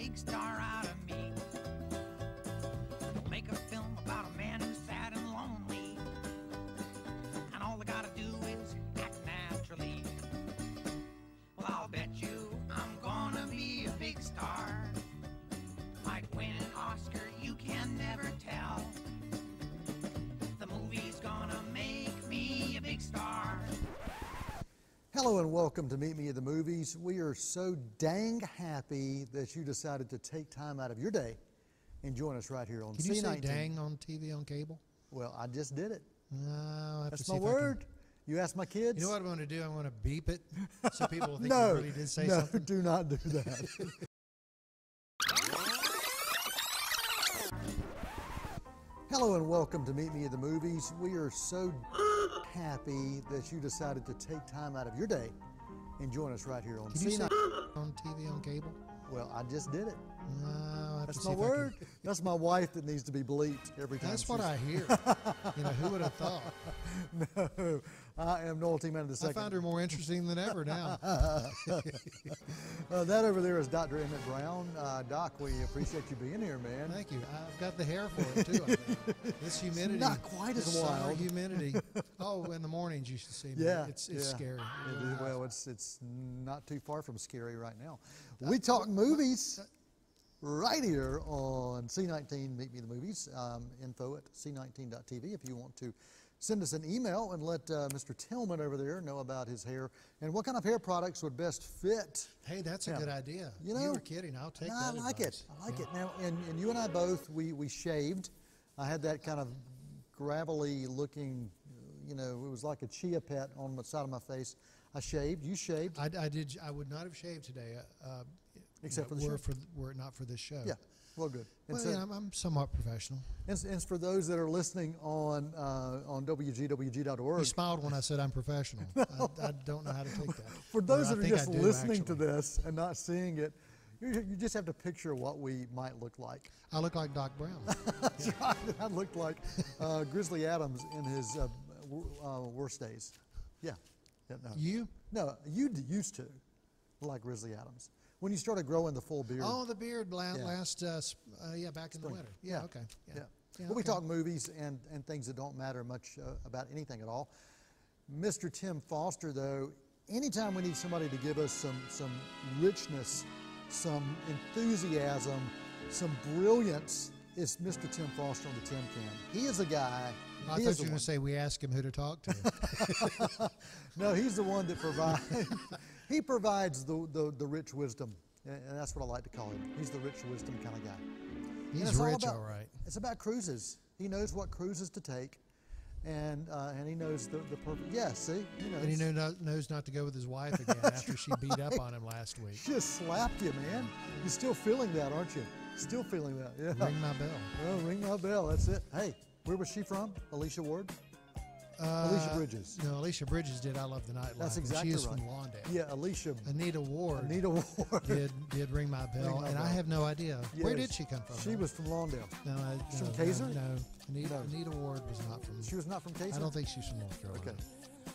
big star out of me. Make a film about a man who's sad and lonely, and all I gotta do is act naturally. Well, I'll bet you I'm gonna be a big star. Might win an Oscar, you can never tell. The movie's gonna make me a big star. Hello and welcome to Meet Me at the Movies. We are so dang happy that you decided to take time out of your day and join us right here on C19. Can you say dang on TV on cable? Well, I just did it. No, I'll have That's to see my if I word. You ask my kids. You know what I'm going to do? I'm going to beep it so people will think No, you really did say no, something. do not do that. Hello and welcome to Meet Me at the Movies. We are so happy that you decided to take time out of your day and join us right here on Can you say C19. on TV on cable? Well, I just did it. No, I'll have That's to see my if word. I can. That's my wife that needs to be bleeped every time. That's what I hear. You know, who would have thought? No, I am Noel T. Manning I II. find her more interesting than ever now. That over there is Dr. Emmett Brown. Doc, we appreciate you being here, man. Thank you. I've got the hair for it too. I think. This humidity. It's not quite as this summer wild. humidity. Oh, in the mornings you should see me. Yeah, It's yeah. scary. It is. Well, it's not too far from scary right now. We talk movies right here on C19 Meet Me the Movies. Info at c19.tv if you want to send us an email and let Mr. Tillman over there know about his hair and what kind of hair products would best fit. Hey, that's a good idea. You know, you were kidding. I'll take that. I like advice. it. I like it. Now, and you and I both, we shaved. I had that kind of gravelly looking, you know, it was like a chia pet on the side of my face. I shaved. You shaved. I did. I would not have shaved today, Except for the show. Were it not for this show. Yeah. Well, good. And Well, so, yeah, I'm somewhat professional. and for those that are listening on WGWG.org. You smiled when I said I'm professional. I don't know how to take that. For those Or that I are think just I do, listening to actually. this and not seeing it, you just have to picture what we might look like. I look like Doc Brown. That's right. I looked like Grizzly Adams in his worst days. Yeah. Yeah, no. You? No, you used to like Grizzly Adams. When you started growing the full beard. Oh, the beard Yeah. last, back in the winter. Yeah, okay. Yeah. Yeah, Well, we okay. talk movies and things that don't matter much about anything at all. Mr. Tim Foster, though, anytime we need somebody to give us some richness, some enthusiasm, some brilliance, it's Mr. Tim Foster on the Tim Can. He is a guy. I he thought is you the were going one. to say we ask him who to talk to. No, he's the one that provides. He provides the rich wisdom, and that's what I like to call him. He's the rich wisdom kind of guy. And He's it's all rich, about- all right. It's about cruises. He knows what cruises to take, and he knows the perfect. Yeah, see, he knows. And he knows not to go with his wife again after she beat up on him last week. She just slapped you, man. You're still feeling that, aren't you? Still feeling that. Yeah. Ring my bell. Well, ring my bell. That's it. Hey, where was she from? Alicia Ward? Alicia Bridges. No, Alicia Bridges did I Love the Nightlife. That's and exactly She is right. from Lawndale. Yeah, Alicia. Anita Ward Anita Ward. did ring my bell, Ring my and bell. I have no idea. Where Yes. did she come from? She was from Lawndale. No, She's from no, Kaiser? No, No. Anita Ward was not from. She was not from Kaiser? I don't think she's from North Carolina.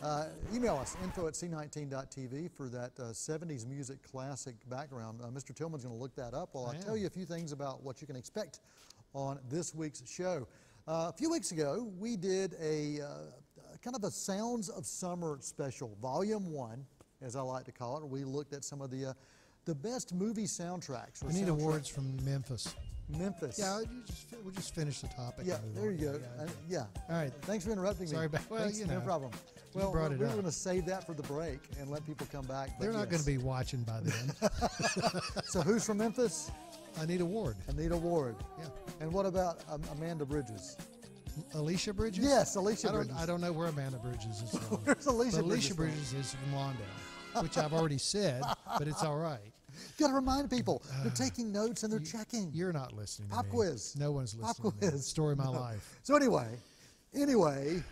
Okay. Email us, info at c19.tv for that 70s music classic background. Mr. Tillman's going to look that up while I tell you a few things about what you can expect on this week's show. A few weeks ago, we did a kind of a Sounds of Summer special, Volume 1, as I like to call it. We looked at some of the best movie soundtracks. or Anita soundtrack- Ward's from Memphis. Memphis. Yeah, we'll just finish the topic. Yeah, and move there on. you go. Yeah. Yeah. All right. Thanks for interrupting Sorry me. about- well, Thanks, you no know, problem. Well, brought it we were up. going to save that for the break and let people come back. but They're not going yes. to be watching by then. So who's from Memphis? Anita Ward. Anita Ward. Yeah. And what about Amanda Bridges? Alicia Bridges? Yes, Alicia Bridges. I don't know where Amanda Bridges is from. Where's Alicia But Bridges Alicia from? Bridges is from Lawndale, which I've already said, but it's all right. You got to remind people. They're taking notes and they're checking. You're not listening to Pop me. quiz. No one's Pop listening to me. quiz. Story of my No. life. So anyway,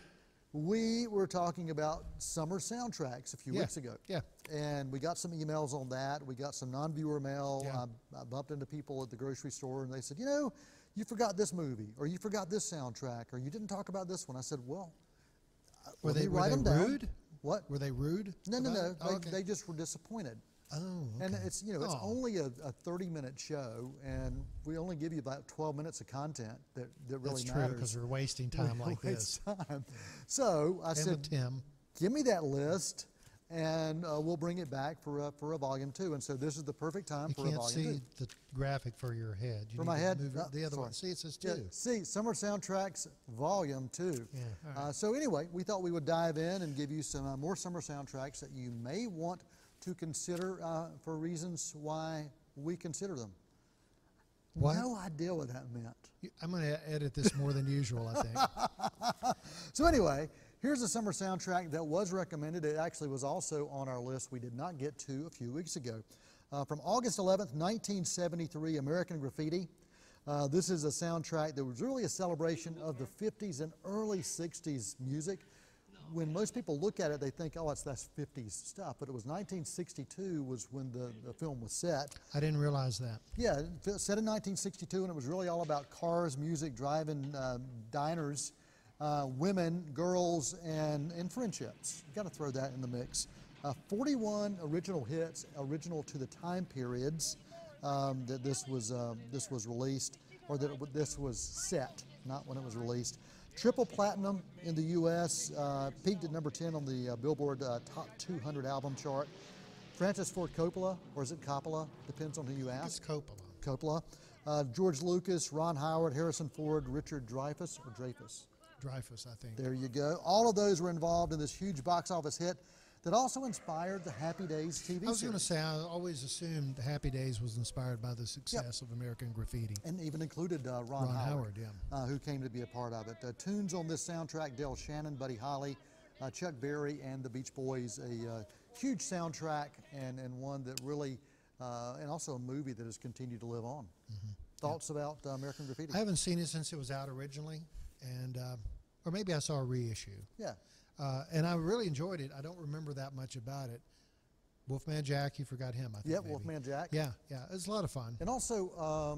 we were talking about summer soundtracks a few weeks ago. Yeah. And we got some emails on that. We got some non-viewer mail. Yeah. I bumped into people at the grocery store and they said, you know, you forgot this movie, or you forgot this soundtrack, or you didn't talk about this one. I said, well, Were let me they write them down. rude? What? Were they rude? No. about it? Oh, They, okay. they just were disappointed. Oh, okay. And it's, you know, it's only a 30-minute show, and we only give you about 12 minutes of content that really That's matters. true, because we're wasting time like this. Time. So I said, Tim. give me that list, and we'll bring it back for a volume 2. And so this is the perfect time for a volume 2. You can't see the graphic for your head. You For need my to head? move it No, the other sorry. one. See, it says 2. Yeah, see, Summer Soundtracks Volume 2. Yeah, all right. So anyway, we thought we would dive in and give you some more summer soundtracks that you may want to consider for reasons why we consider them. What? No idea what that meant. I'm going to edit this more than usual, I think. So anyway, here's a summer soundtrack that was recommended. It actually was also on our list we did not get to a few weeks ago. From August 11th, 1973, American Graffiti. This is a soundtrack that was really a celebration of the 50s and early 60s music. When most people look at it, they think, oh, that's 50s stuff. But it was 1962 was when the film was set. I didn't realize that. Yeah, set in 1962, and it was really all about cars, music, driving, diners, women, girls, and friendships. You got to throw that in the mix. 41 original hits, original to the time periods that this was released, or that this was set, not when it was released. Triple platinum in the U.S., peaked at number 10 on the Billboard Top 200 album chart. Francis Ford Coppola, or is it Coppola? Depends on who you ask. It's Coppola. Coppola. George Lucas, Ron Howard, Harrison Ford, Richard Dreyfuss, or Dreyfuss? Dreyfuss, I think. There you go. All of those were involved in this huge box office hit that also inspired the Happy Days TV series. I was going to say, I always assumed Happy Days was inspired by the success of American Graffiti. And even included Ron Howard, who came to be a part of it. Tunes on this soundtrack, Del Shannon, Buddy Holly, Chuck Berry, and the Beach Boys. A huge soundtrack and one that really, and also a movie that has continued to live on. Thoughts about American Graffiti? I haven't seen it since it was out originally, and or maybe I saw a reissue. Yeah. And I really enjoyed it. I don't remember that much about it. Wolfman Jack, you forgot him, I think. Yeah, maybe. Wolfman Jack. Yeah, it was a lot of fun. And also,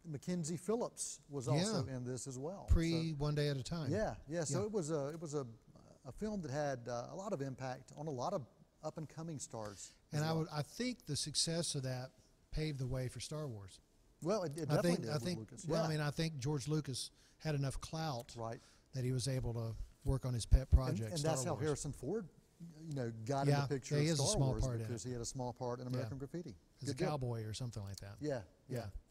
Mackenzie Phillips was also in this as well. One Day at a Time. Yeah. So it was a film that had a lot of impact on a lot of up and coming stars. And I think the success of that paved the way for Star Wars. Well, it definitely did with Lucas. Well, I mean, I think George Lucas had enough clout that he was able to work on his pet project. And that's how Harrison Ford, got in the picture of Star Wars because he had a small part in American Graffiti. As a cowboy or something like that. Yeah.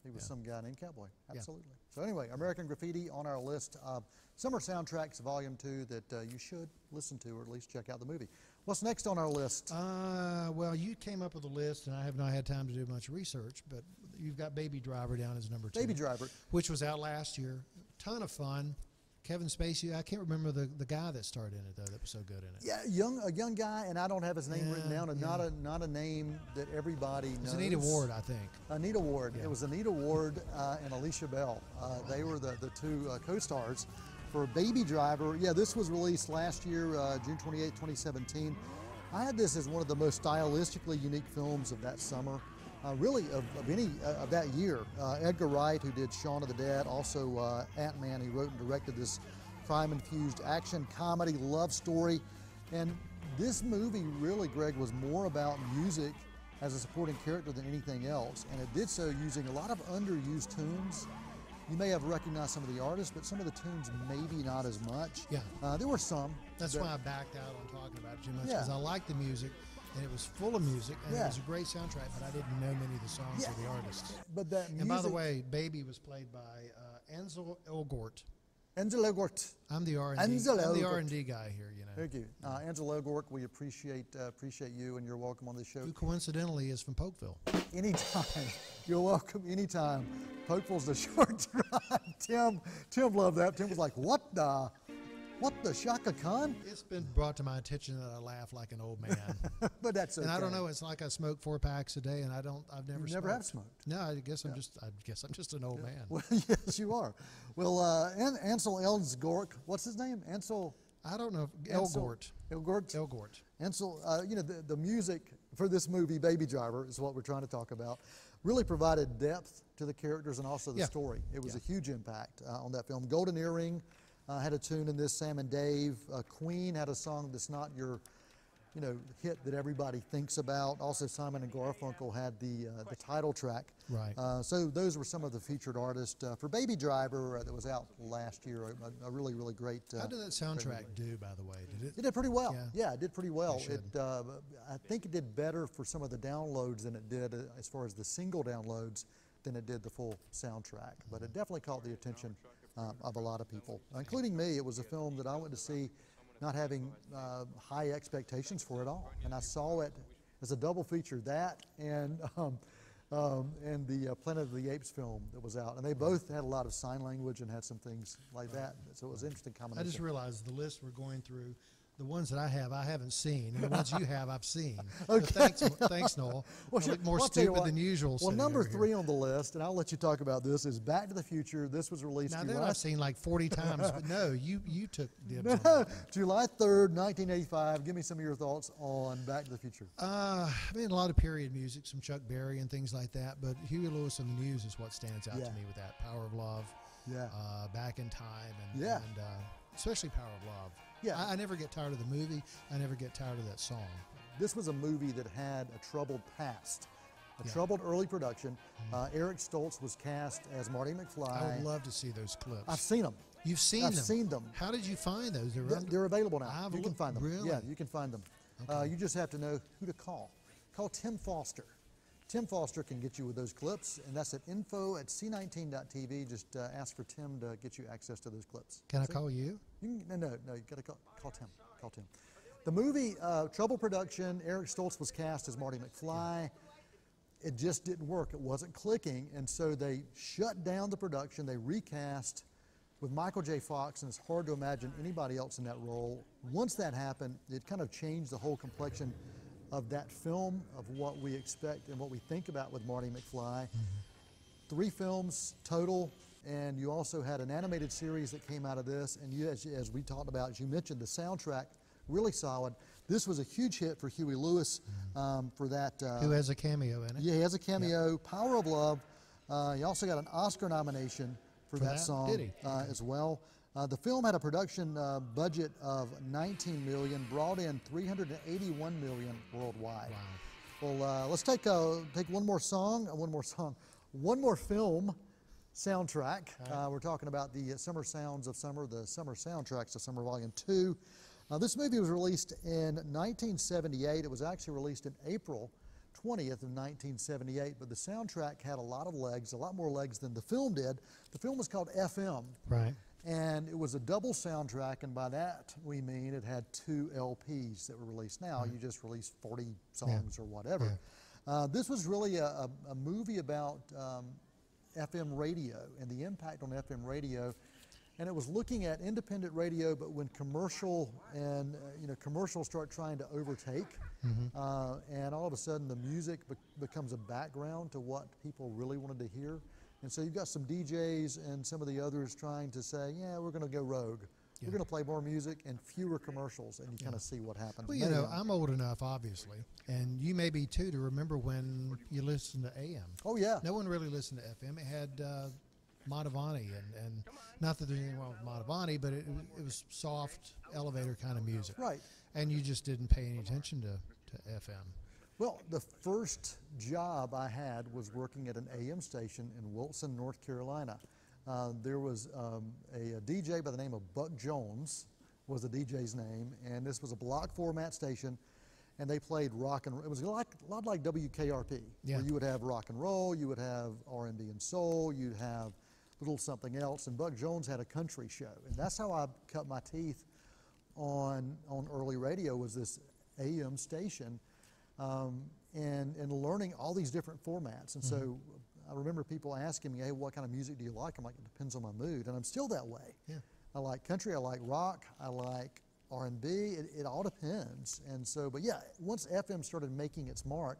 He was some guy named Cowboy. Absolutely. So anyway, American Graffiti on our list of summer soundtracks, Volume 2, that you should listen to or at least check out the movie. What's next on our list? Well, you came up with a list, and I have not had time to do much research, but you've got Baby Driver down as number 2. Baby Driver. Which was out last year. Ton of fun. Kevin Spacey, I can't remember the guy that starred in it, though, that was so good in it. Yeah, a young guy, and I don't have his name written down, and not a name that everybody knows. It was Anita Ward, I think. Anita Ward. Yeah. It was Anita Ward and Alicia Bell. They were the two co-stars for Baby Driver. Yeah, this was released last year, June 28, 2017. I had this as one of the most stylistically unique films of that summer. Really of any of that year. Edgar Wright, who did Shaun of the Dead, also Ant-Man, he wrote and directed this crime-infused action comedy love story. And this movie really, Greg, was more about music as a supporting character than anything else. And it did so using a lot of underused tunes. You may have recognized some of the artists, but some of the tunes maybe not as much. Yeah. There were some. That's why I backed out on talking about it too much, because I liked the music. And it was full of music, and it was a great soundtrack, but I didn't know many of the songs or the artists. But that music... And by the way, Baby was played by Ansel Elgort. Ansel Elgort. I'm the R&D guy here, Thank you. Ansel Elgort, we appreciate you, and you're welcome on this show. Who coincidentally is from Polkville. Anytime. You're welcome anytime. Polkville's the short drive. Tim loved that. Tim was like, what the Shaka Khan? It's been brought to my attention that I laugh like an old man. But that's okay. And I don't know, it's like I smoke 4 packs a day, and I've never smoked. Never have smoked? No, I guess I'm just an old man. Well, yes, you are. Well, Ansel Elgort, what's his name? Ansel? I don't know. Elgort. Elgort. Ansel, the music for this movie, Baby Driver, is what we're trying to talk about, really provided depth to the characters and also the story. It was a huge impact on that film. Golden Earring had a tune in this, Sam and Dave. Queen had a song that's not your you know, hit that everybody thinks about. Also, Simon and Garfunkel had the title track. Right. So those were some of the featured artists. For Baby Driver, that was out last year, a really, really great. How did that soundtrack do, by the way? It did pretty well. Yeah, it did pretty well. It I think it did better for some of the downloads than it did as far as the single downloads than it did the full soundtrack. But it definitely caught the attention of a lot of people, including me. It was a film that I went to see not having high expectations for it all. And I saw it as a double feature, that and the Planet of the Apes film that was out. And they both had a lot of sign language and had some things like that. So it was an interesting combination. I just realized the list we're going through, the ones that I haven't seen, and the ones you have, I've seen. Okay. So thanks, Noel. Well, I look more stupid than usual. Well, number 3 on the list, and I'll let you talk about this, is Back to the Future. This was released now, July. that I've seen like 40 times, but no, you took dibs on that. July 3rd, 1985. Give me some of your thoughts on Back to the Future. I mean, a lot of period music, some Chuck Berry and things like that, but Huey Lewis and the News is what stands out to me with that. Power of Love, Back in Time, and especially Power of Love. Yeah. I never get tired of the movie. I never get tired of that song. This was a movie that had a troubled past, a troubled early production. Eric Stoltz was cast as Marty McFly. I would love to see those clips. I've seen them. You've seen them? I've seen them. How did you find those? They're available now. You can find them. Really? Yeah, you can find them. Okay. You just have to know who to call. Call Tim Foster. Tim Foster can get you with those clips, and that's at info@c19.tv. Just ask for Tim to get you access to those clips. Can I call you? No, you got to call Tim. Call Tim. The movie, trouble production. Eric Stoltz was cast as Marty McFly. It just didn't work. It wasn't clicking, and so they shut down the production. They recast with Michael J. Fox, and it's hard to imagine anybody else in that role. Once that happened, it kind of changed the whole complexion of that film, of what we expect and what we think about with Marty McFly. 3 films total, and you also had an animated series that came out of this, and you, as we talked about, as you mentioned, the soundtrack, really solid. This was a huge hit for Huey Lewis for that. Who has a cameo in it? Yeah, he has a cameo. Yeah. Power of Love. He also got an Oscar nomination for that song. Did he? As well. The film had a production budget of $19 million, brought in $381 million worldwide. Wow. Well, let's take one more film soundtrack. Right. We're talking about the Summer Sounds of Summer, the Summer Soundtracks of Summer Volume 2. This movie was released in 1978. It was actually released in April 20th of 1978, but the soundtrack had a lot of legs, a lot more legs than the film did. The film was called FM. Right. And it was a double soundtrack, and by that we mean it had 2 LPs that were released. Now you just release 40 songs or whatever. This was really a movie about FM radio and the impact on FM radio, and it was looking at independent radio, but when commercials start trying to overtake, and all of a sudden the music becomes a background to what people really wanted to hear. And so you've got some DJs and some of the others trying to say, yeah, we're going to go rogue. We're going to play more music and fewer commercials, and you kind of see what happens. Well, you know, I'm old enough, obviously, and you may be too, to remember when you listened to AM. Oh, yeah. No one really listened to FM. It had Madhavani, and not that there's anything wrong with Madhavani, but it was soft, elevator kind of music. Right. And you just didn't pay any attention to FM. Well, the first job I had was working at an AM station in Wilson, North Carolina. There was a DJ by the name of Buck Jones, was the DJ's name, and this was a block format station, and they played rock and roll. It was a lot like WKRP, where you would have rock and roll, you would have R&B and soul, you'd have a little something else, and Buck Jones had a country show, and that's how I cut my teeth on early radio, was this AM station. And learning all these different formats. And so I remember people asking me, hey, what kind of music do you like? I'm like, it depends on my mood. And I'm still that way. Yeah. I like country, I like rock, I like R&B. It all depends. And so, but yeah, once FM started making its mark,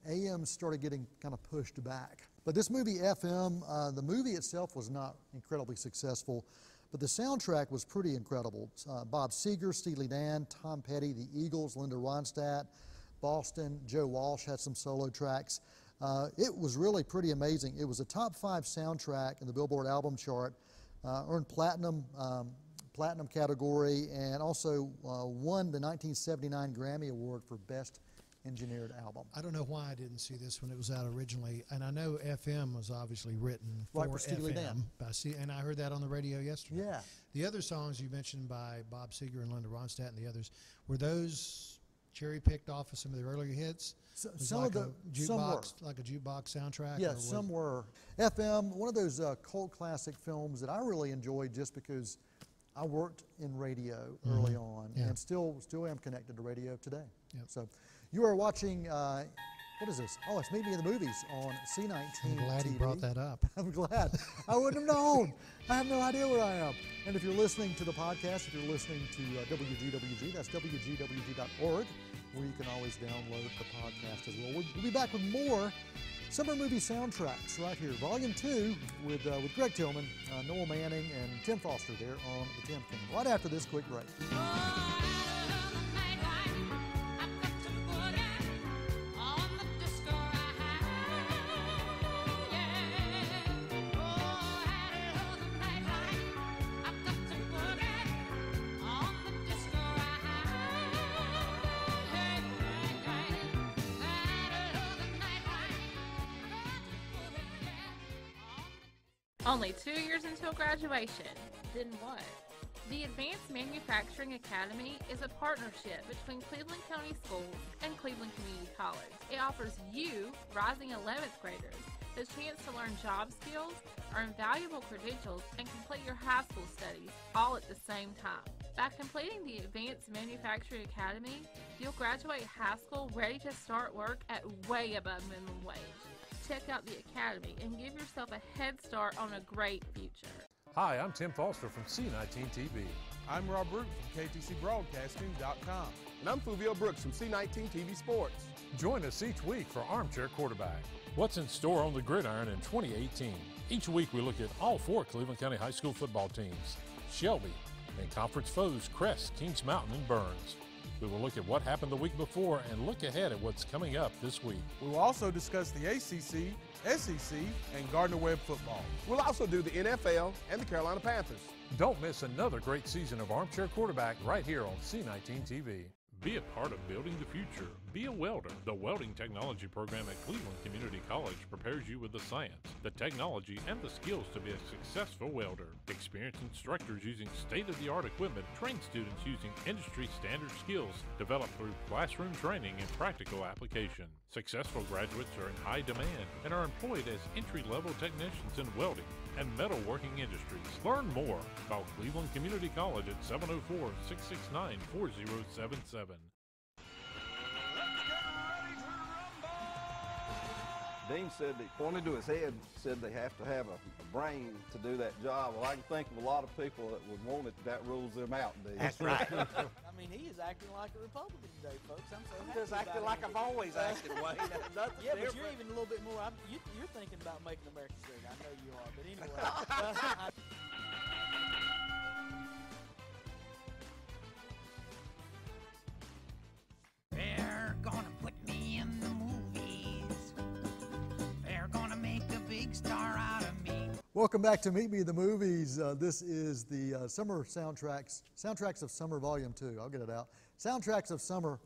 AM started getting kind of pushed back. But this movie, FM, the movie itself was not incredibly successful, but the soundtrack was pretty incredible. Bob Seger, Steely Dan, Tom Petty, the Eagles, Linda Ronstadt, Boston, Joe Walsh had some solo tracks. It was really pretty amazing. It was a top 5 soundtrack in the Billboard album chart, earned platinum Platinum category, and also won the 1979 Grammy Award for Best Engineered Album. I don't know why I didn't see this when it was out originally, and I know FM was obviously written right, for Steely Dan. and I heard that on the radio yesterday. Yeah. The other songs you mentioned by Bob Seger and Linda Ronstadt and the others, were those cherry-picked off of some of the earlier hits? Some like of the, some were. Like a jukebox soundtrack? Yeah, some were. FM, one of those cult classic films that I really enjoyed just because I worked in radio early on, and still am connected to radio today. Yep. So you are watching, what is this? Oh, it's Meet Me in the Movies on C19 I'm glad TV. you brought that up. I'm glad. I wouldn't have known. I have no idea where I am. And if you're listening to the podcast, if you're listening to WGWG, that's WGWG.org, where you can always download the podcast as well. We'll be back with more summer movie soundtracks right here. Volume 2 with Greg Tillman, Noel Manning, and Tim Foster there on the Tim King. Right after this quick break. Only 2 years until graduation. Then what? The Advanced Manufacturing Academy is a partnership between Cleveland County Schools and Cleveland Community College. It offers you, rising 11th graders, the chance to learn job skills, earn valuable credentials, and complete your high school studies all at the same time. By completing the Advanced Manufacturing Academy, you'll graduate high school ready to start work at way above minimum wage. Check out the Academy and give yourself a head start on a great future. Hi, I'm Tim Foster from C19 TV. I'm Rob Brooks from KTCBroadcasting.com. And I'm Fulvio Brooks from C19 TV Sports. Join us each week for Armchair Quarterback. What's in store on the gridiron in 2018? Each week we look at all 4 Cleveland County High School football teams, Shelby, and conference foes Crest, Kings Mountain, and Burns. We will look at what happened the week before and look ahead at what's coming up this week. We will also discuss the ACC, SEC, and Gardner-Webb football. We'll also do the NFL and the Carolina Panthers. Don't miss another great season of Armchair Quarterback right here on C19 TV. Be a part of building the future. Be a welder. The Welding Technology program at Cleveland Community College prepares you with the science, the technology, and the skills to be a successful welder. Experienced instructors using state-of-the-art equipment train students using industry-standard skills developed through classroom training and practical application. Successful graduates are in high demand and are employed as entry-level technicians in welding and metalworking industries. Learn more. Call Cleveland Community College at 704-669-4077. Dean said that pointed to his head, said they have to have a brain to do that job. Well, I can think of a lot of people that would want it. That rules them out, Dean. That's right. I mean, he is acting like a Republican today, folks. I'm so happy. Just acting like I've always acted, Wayne. Yeah, but you're even a little bit more. You're thinking about making America great. I know you are. But anyway. They're gonna put me in the movies. They're gonna make a big star out of me. Welcome back to Meet Me in the Movies. This is the summer soundtracks of Summer Volume 2. I'll get it out. Soundtracks of Summer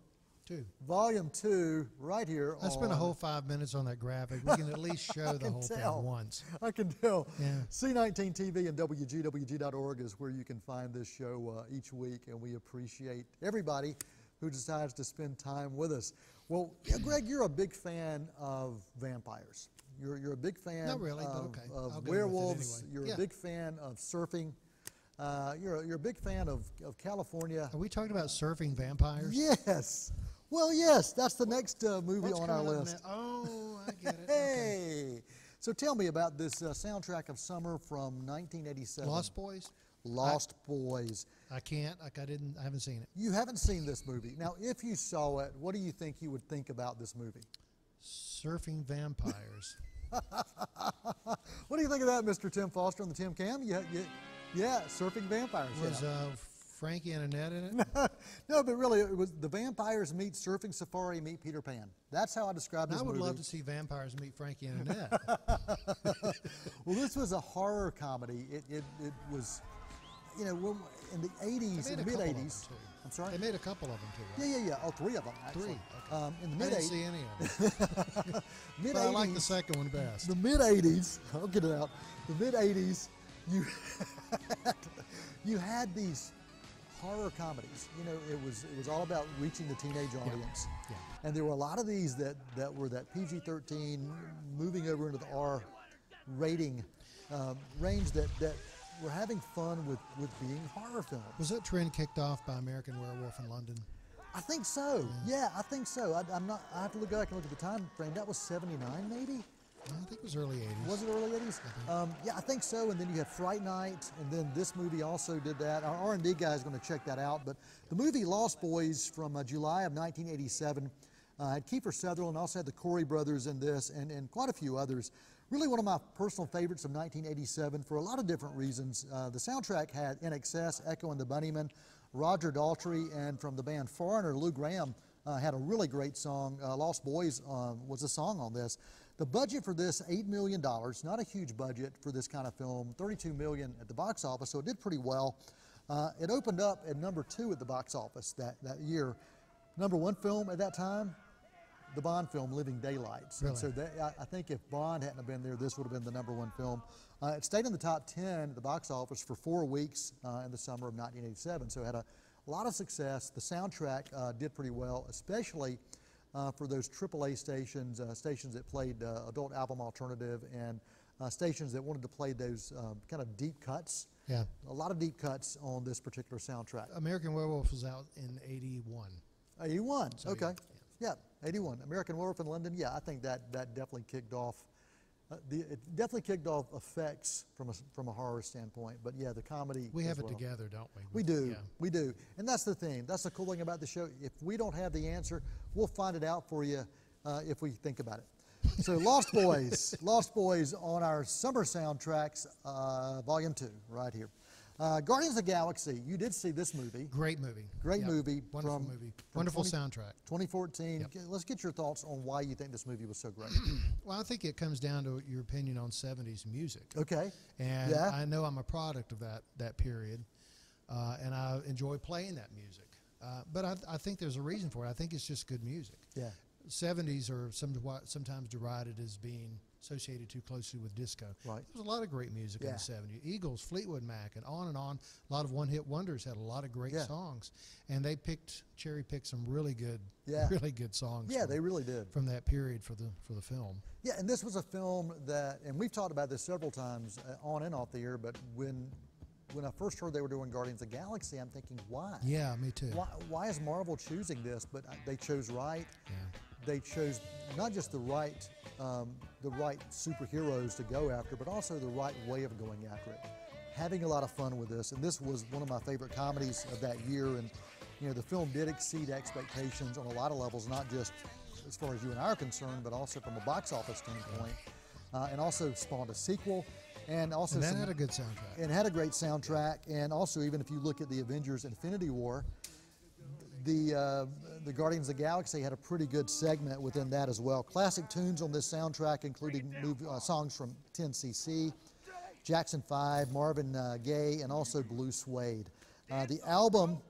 2. Volume 2, right here. I spent a whole 5 minutes on that graphic. We can at least show the whole thing once. I can tell. Yeah. C19 TV and WGWG.org is where you can find this show each week, and we appreciate everybody who decides to spend time with us. Well, Greg, you're a big fan of vampires. You're a big fan Not really, but okay. of werewolves. Anyway. You're a big fan of surfing. You're a big fan of California. Are we talking about surfing vampires? Yes. Well, yes, that's the next movie on our list. Oh, I get it. Hey. Okay. So tell me about this soundtrack of summer from 1987. Lost Boys? Lost Boys. I haven't seen it. You haven't seen this movie. Now, if you saw it, what do you think you would think about this movie? Surfing vampires. What do you think of that, Mr. Tim Foster on the Tim Cam? Yeah, surfing vampires. Was Frankie and Annette in it? No, but really, it was the vampires meet surfing safari meet Peter Pan. That's how I describe this movie. I would love to see vampires meet Frankie and Annette. Well, this was a horror comedy. It was, you know, in the 80s, in the mid-80s. I'm sorry? They made a couple of them too, right? Yeah. Oh, 3 of them, actually. 3, okay. In the I didn't see any of them. Mid-80s. But I like the second one best. The mid-80s, I'll get it out. The mid-80s, you had these horror comedies. You know, it was all about reaching the teenage audience. Yeah. And there were a lot of these that were that PG-13 moving over into the R rating range that were having fun with being horror films. Was that trend kicked off by American Werewolf in London? I think so. Yeah, I think so. I have to look back and look at the time frame. That was 79 maybe? I think it was early 80s. Was it early 80s? Yeah, I think so. And then you had Fright Night, and then this movie also did that. Our R&D guy is going to check that out. But the movie Lost Boys from July of 1987 had Kiefer Sutherland, also had the Corey brothers in this, and quite a few others. Really one of my personal favorites of 1987 for a lot of different reasons. The soundtrack had In Excess, Echo and the Bunnymen, Roger Daltrey, and from the band Foreigner, Lou Gramm had a really great song. Lost Boys was a song on this. The budget for this, $8 million, not a huge budget for this kind of film, $32 million at the box office, so it did pretty well. It opened up at number 2 at the box office that year. Number 1 film at that time, the Bond film, Living Daylights. Really? And so I think if Bond hadn't been there, this would have been the number 1 film. It stayed in the top 10 at the box office for 4 weeks in the summer of 1987, so it had a lot of success. The soundtrack did pretty well, especially for those AAA stations, stations that played adult album alternative, and stations that wanted to play those kind of deep cuts. Yeah. A lot of deep cuts on this particular soundtrack. American Werewolf was out in 81. 81, So, okay. yeah. Yeah, 81. American Werewolf in London, yeah, I think that definitely kicked off. It definitely kicked off effects from a horror standpoint, but yeah, the comedy. We have as it well. together, don't we? We do, Yeah. we do, and that's the thing. That's the cool thing about the show. If we don't have the answer, we'll find it out for you if we think about it. So Lost Boys, Lost Boys on our summer soundtracks, Volume 2, right here. Guardians of the Galaxy, you did see this movie. Great movie. Great Yep. movie. Wonderful movie. Wonderful soundtrack. 2014. Yep. Let's get your thoughts on why you think this movie was so great. Well, I think it comes down to your opinion on 70s music. Okay. And Yeah. I know I'm a product of that period, and I enjoy playing that music. But I think there's a reason for it. I think it's just good music. Yeah. 70s are sometimes derided as being associated too closely with disco. Right. There was a lot of great music in Yeah. the 70s. Eagles, Fleetwood Mac, and on. A lot of one-hit wonders had a lot of great Yeah. songs, and they cherry-picked some really good songs. Yeah, they really did. From that period for the film. Yeah, and this was a film that, and we've talked about this several times on and off the air, but when I first heard they were doing Guardians of the Galaxy, I'm thinking, why? Yeah, me too. Why is Marvel choosing this? But they chose right. Yeah. They chose not just the right superheroes to go after, but also the right way of going after it. Having a lot of fun with this, and this was one of my favorite comedies of that year. And you know, the film did exceed expectations on a lot of levels, not just as far as you and I are concerned, but also from a box office standpoint, and also spawned a sequel. And also that had a good soundtrack. And had a great soundtrack. And also, even if you look at the Avengers Infinity War, the Guardians of the Galaxy had a pretty good segment within that as well. Classic tunes on this soundtrack, including songs from 10cc, Jackson 5, Marvin Gaye, and also Blue Suede. The album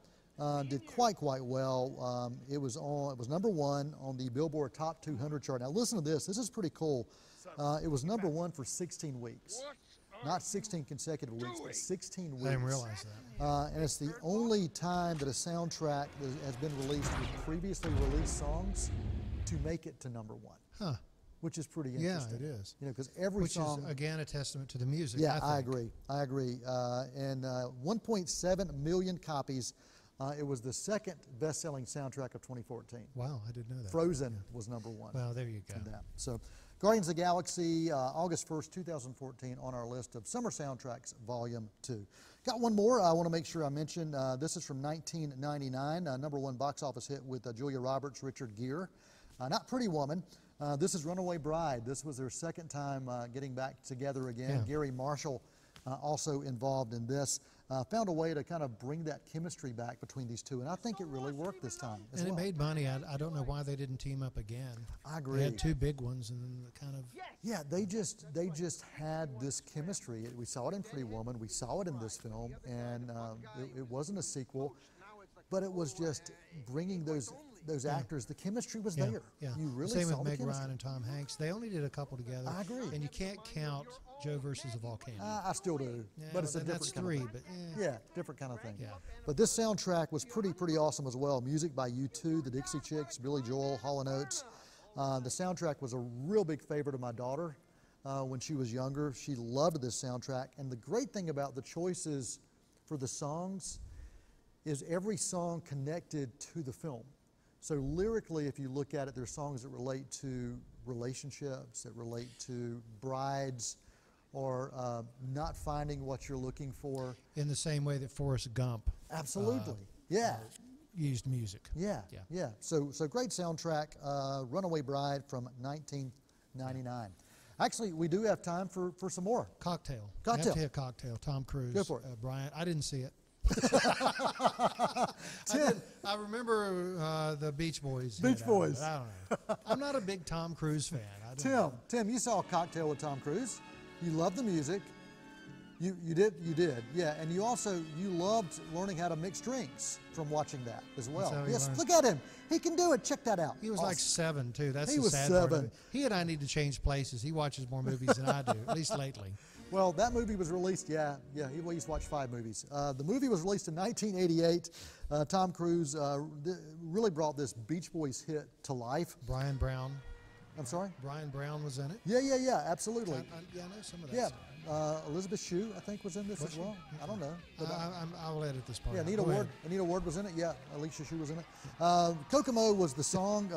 did quite well. It was number 1 on the Billboard Top 200 chart. Now listen to this. This is pretty cool. It was number 1 for 16 weeks. Not 16 consecutive weeks, but 16 weeks. I didn't realize that. And it's the only time that a soundtrack has been released with previously released songs to make it to number 1. Huh. Which is pretty interesting. Yeah, it is. You know, because every song. Which is, again, a testament to the music. Yeah, I agree. And 1.7 million copies. It was the second best-selling soundtrack of 2014. Wow, I didn't know that. Frozen was number 1. Well, there you go. So, Guardians of the Galaxy, August 1st, 2014, on our list of summer soundtracks, Volume 2. Got one more I want to make sure I mention. This is from 1999, number 1 box office hit with Julia Roberts, Richard Gere. Not Pretty Woman. This is Runaway Bride. This was their second time getting back together again. Yeah. Gary Marshall also involved in this. found a way to kind of bring that chemistry back between these two, and I think it really worked this time as well. And it made money. I don't know why they didn't team up again. I agree. They had two big ones, and then kind of. Yeah, they just had this chemistry. We saw it in Pretty Woman. We saw it in this film, and it wasn't a sequel, but it was just bringing those actors. The chemistry was there. Yeah. You really Same saw with the Meg chemistry. Ryan and Tom Hanks. They only did a couple together. I agree. And you can't count Joe versus a volcano. I still do, Yeah, but it's a then different that's kind three, of thing. but Yeah, different kind of thing. Yeah. But this soundtrack was pretty awesome as well. Music by U2, the Dixie Chicks, Billy Joel, Hall & Oates. The soundtrack was a real big favorite of my daughter when she was younger. She loved this soundtrack. And the great thing about the choices for the songs is every song connected to the film. So lyrically, if you look at it, there's songs that relate to relationships, that relate to brides, or not finding what you're looking for. in the same way that Forrest Gump Absolutely, yeah. used music. Yeah. So great soundtrack, Runaway Bride from 1999. Actually, we do have time for some more. Cocktail. Cocktail. You have to hit Cocktail. Tom Cruise. Go for it. Brian, I didn't see it. I remember the Beach Boys. Beach Boys. I don't know. I'm not a big Tom Cruise fan. Tim, you saw Cocktail with Tom Cruise. You loved the music. You did, yeah. And you loved learning how to mix drinks from watching that as well. how he Yes, learned. look at him. He can do it. Check that out. He was like 7 too. That's He the was sad part of 7. it. He and I need to change places. He watches more movies than I do, at least lately. Well, that movie was released, yeah, he's watched 5 movies. The movie was released in 1988. Tom Cruise really brought this Beach Boys hit to life. Brian Brown. I'm sorry? Brian Brown was in it. Yeah, absolutely. I know some of that Yeah, stuff. Elizabeth Shue, I think, was in this as well. I don't know. But I'll edit this part. yeah, out. Anita Go Ward. ahead. Anita Ward was in it. Yeah, Alicia Shue was in it. Kokomo was the song.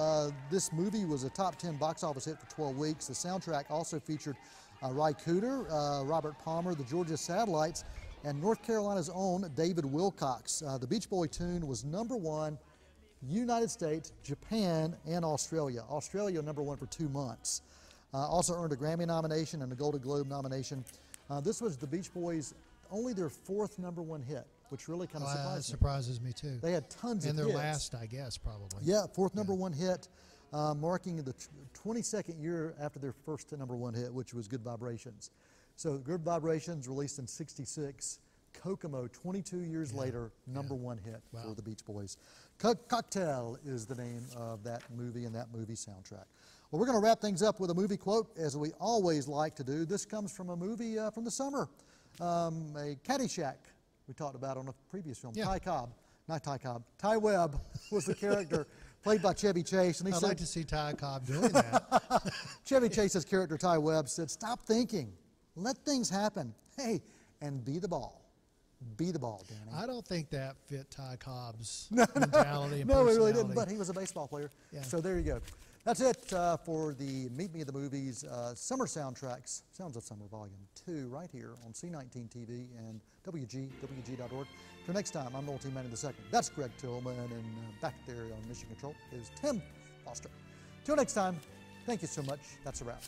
This movie was a top 10 box office hit for 12 weeks. The soundtrack also featured Ry Cooder, Robert Palmer, the Georgia Satellites, and North Carolina's own David Wilcox. The Beach Boy tune was #1, United States, Japan, and Australia. Australia #1 for 2 months. Also earned a Grammy nomination and a Golden Globe nomination. This was the Beach Boys' only their 4th #1 hit, which really kind of That surprised me. surprises me too. They had tons of and their hits. last, I guess, probably. Yeah, 4th #1 hit, marking the 22nd year after their first #1 hit, which was Good Vibrations. So Good Vibrations released in '66. Kokomo, 22 years later, #1 hit for the Beach Boys. Cocktail is the name of that movie and that movie soundtrack. Well, we're going to wrap things up with a movie quote, as we always like to do. This comes from a movie from the summer, a Caddyshack we talked about on a previous film. Yeah. Ty Webb was the character played by Chevy Chase. And he I'd said, like to see Ty Cobb doing that. Chevy Chase's character, Ty Webb, said, "Stop thinking. Let things happen. Hey, and be the ball. Be the ball, Danny." I don't think that fit Ty Cobb's mentality and No, he really personality. didn't, but he was a baseball player. Yeah. So there you go. That's it for the Meet Me at the Movies Summer Soundtracks, Sounds of Summer Volume 2, right here on C19 TV and WG.org. Till next time, I'm Noel Manning II. That's Greg Tillman, and back there on Mission Control is Tim Foster. Till next time, thank you so much. That's a wrap.